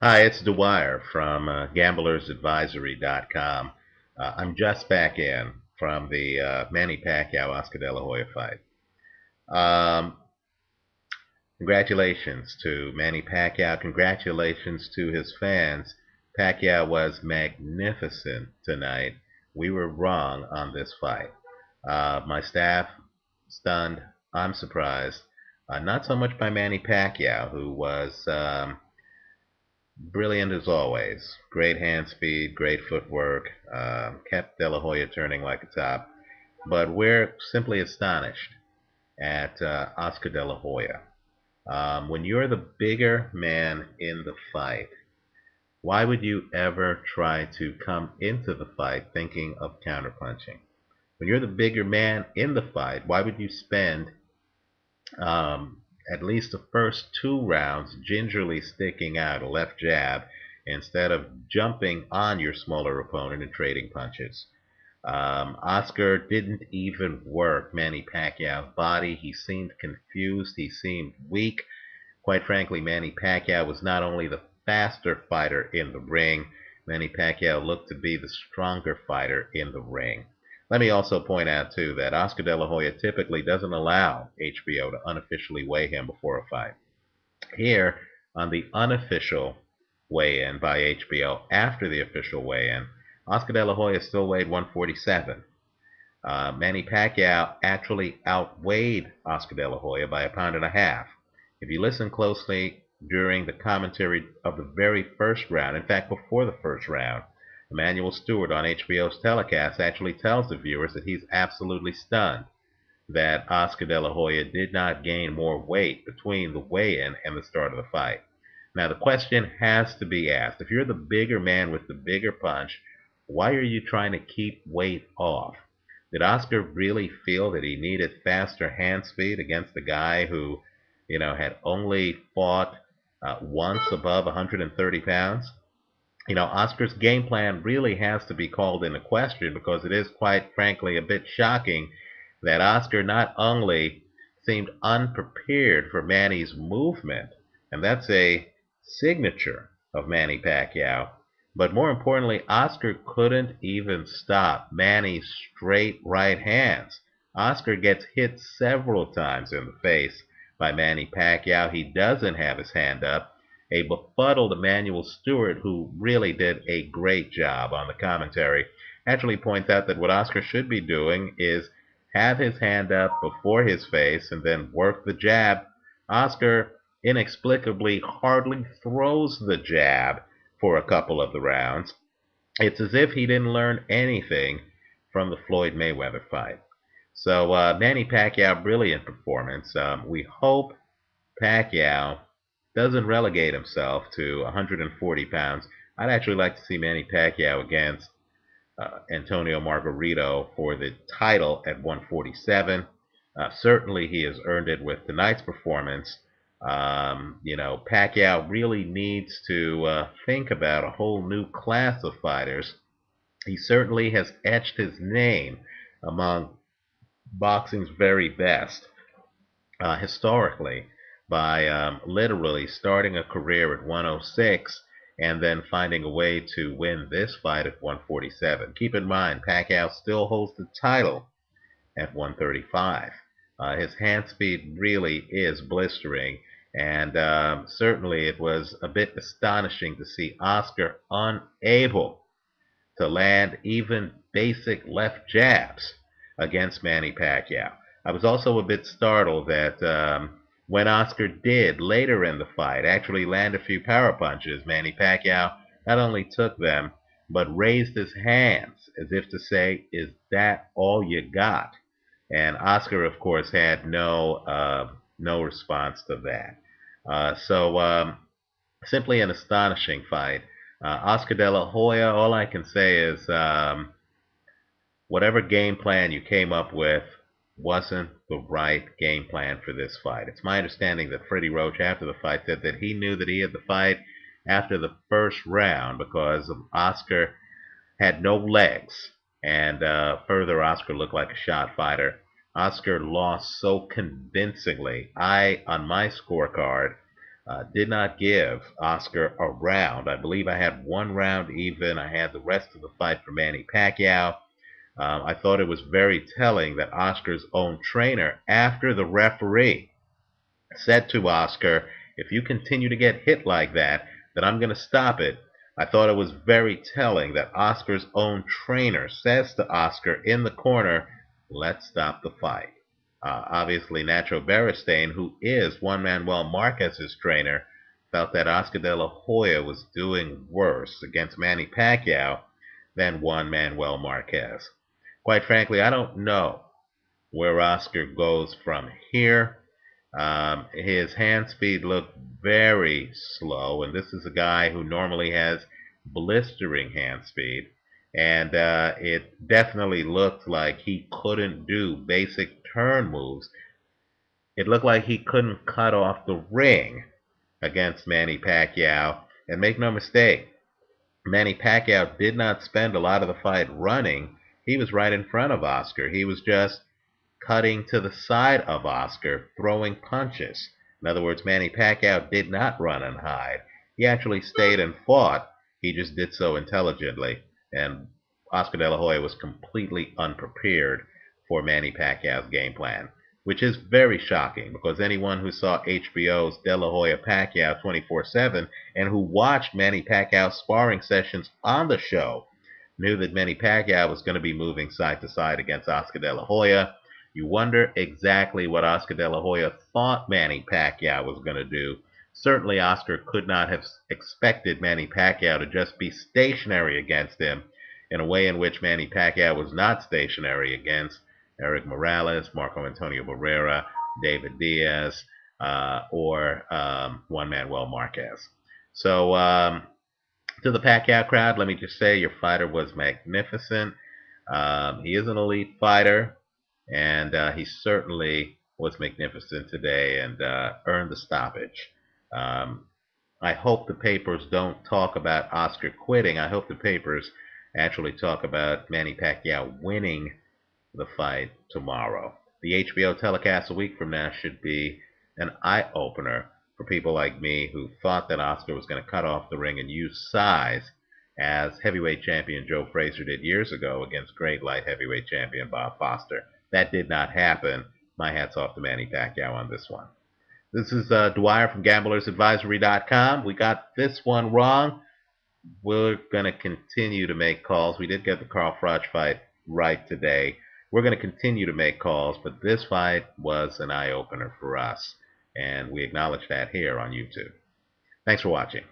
Hi, it's Dwyer from gamblersadvisory.com. I'm just back in from the Manny Pacquiao Oscar De La Hoya fight. Um, Congratulations to Manny Pacquiao. Congratulations to his fans. Pacquiao was magnificent tonight. We were wrong on this fight. My staff stunned. I'm surprised. Not so much by Manny Pacquiao, who was brilliant as always. Great hand speed, great footwork, kept De La Hoya turning like a top. But we're simply astonished at Oscar De La Hoya. When you're the bigger man in the fight, why would you ever try to come into the fight thinking of counterpunching? When you're the bigger man in the fight, why would you spend at least the first two rounds gingerly sticking out a left jab instead of jumping on your smaller opponent and trading punches? Oscar didn't even work Manny Pacquiao's body. He seemed confused. He seemed weak. Quite frankly, Manny Pacquiao was not only the faster fighter in the ring, Manny Pacquiao looked to be the stronger fighter in the ring. Let me also point out, too, that Oscar De La Hoya typically doesn't allow HBO to unofficially weigh him before a fight. Here, on the unofficial weigh-in by HBO after the official weigh-in, Oscar De La Hoya still weighed 147. Manny Pacquiao actually outweighed Oscar De La Hoya by a pound and a half. If you listen closely during the commentary of the very first round, in fact, before the first round, Emmanuel Stewart on HBO's telecast actually tells the viewers that he's absolutely stunned that Oscar De La Hoya did not gain more weight between the weigh-in and the start of the fight. Now, the question has to be asked. If you're the bigger man with the bigger punch, why are you trying to keep weight off? Did Oscar really feel that he needed faster hand speed against a guy who, had only fought once above 130 pounds? Oscar's game plan really has to be called into question because it is quite frankly a bit shocking that Oscar not only seemed unprepared for Manny's movement, and that's a signature of Manny Pacquiao, but more importantly, Oscar couldn't even stop Manny's straight right hands. Oscar gets hit several times in the face by Manny Pacquiao. He doesn't have his hand up. A befuddled Emmanuel Stewart, who really did a great job on the commentary, actually points out that what Oscar should be doing is have his hand up before his face and then work the jab. Oscar inexplicably hardly throws the jab for a couple of the rounds. It's as if he didn't learn anything from the Floyd Mayweather fight. So Manny Pacquiao, brilliant performance. We hope Pacquiao doesn't relegate himself to 140 pounds. I'd actually like to see Manny Pacquiao against Antonio Margarito for the title at 147. Certainly, he has earned it with tonight's performance. Pacquiao really needs to think about a whole new class of fighters. He certainly has etched his name among boxing's very best historically by literally starting a career at 106 and then finding a way to win this fight at 147. Keep in mind, Pacquiao still holds the title at 135. His hand speed really is blistering, and certainly it was a bit astonishing to see Oscar unable to land even basic left jabs against Manny Pacquiao. I was also a bit startled that when Oscar did later in the fight actually land a few power punches, Manny Pacquiao not only took them but raised his hands as if to say, "Is that all you got?" And Oscar, of course, had no response to that. So simply an astonishing fight. Oscar De La Hoya, all I can say is whatever game plan you came up with wasn't the right game plan for this fight. It's my understanding that Freddie Roach, after the fight, said that he knew that he had the fight after the first round because Oscar had no legs. And further, Oscar looked like a shot fighter. Oscar lost so convincingly. On my scorecard, did not give Oscar a round. I believe I had one round even. I had the rest of the fight for Manny Pacquiao. I thought it was very telling that Oscar's own trainer, after the referee said to Oscar, if you continue to get hit like that, then I'm going to stop it. I thought it was very telling that Oscar's own trainer says to Oscar in the corner, let's stop the fight. Obviously, Nacho Beristain, who is Juan Manuel Marquez's trainer, felt that Oscar De La Hoya was doing worse against Manny Pacquiao than Juan Manuel Marquez. Quite frankly, I don't know where Oscar goes from here. His hand speed looked very slow, and this is a guy who normally has blistering hand speed. And it definitely looked like he couldn't do basic turn moves. It looked like he couldn't cut off the ring against Manny Pacquiao. And make no mistake, Manny Pacquiao did not spend a lot of the fight running. He was right in front of Oscar. He was just cutting to the side of Oscar, throwing punches. In other words, Manny Pacquiao did not run and hide. He actually stayed and fought. He just did so intelligently. And Oscar De La Hoya was completely unprepared for Manny Pacquiao's game plan, which is very shocking because anyone who saw HBO's De La Hoya Pacquiao 24/7 and who watched Manny Pacquiao's sparring sessions on the show knew that Manny Pacquiao was going to be moving side to side against Oscar De La Hoya. You wonder exactly what Oscar De La Hoya thought Manny Pacquiao was going to do. Certainly, Oscar could not have expected Manny Pacquiao to just be stationary against him in a way in which Manny Pacquiao was not stationary against Eric Morales, Marco Antonio Barrera, David Diaz, or Juan Manuel Marquez. So, to the Pacquiao crowd, let me just say your fighter was magnificent. He is an elite fighter, and he certainly was magnificent today and earned the stoppage. Um, I hope the papers don't talk about Oscar quitting. I hope the papers actually talk about Manny Pacquiao winning the fight tomorrow. The HBO telecast a week from now should be an eye-opener for people like me who thought that Oscar was going to cut off the ring and use size as heavyweight champion Joe Frazier did years ago against great light heavyweight champion Bob Foster. That did not happen. My hat's off to Manny Pacquiao on this one. This is Dwyer from GamblersAdvisory.com. We got this one wrong. We're going to continue to make calls. We did get the Carl Froch fight right today. We're going to continue to make calls, but this fight was an eye-opener for us, and we acknowledge that here on YouTube. Thanks for watching.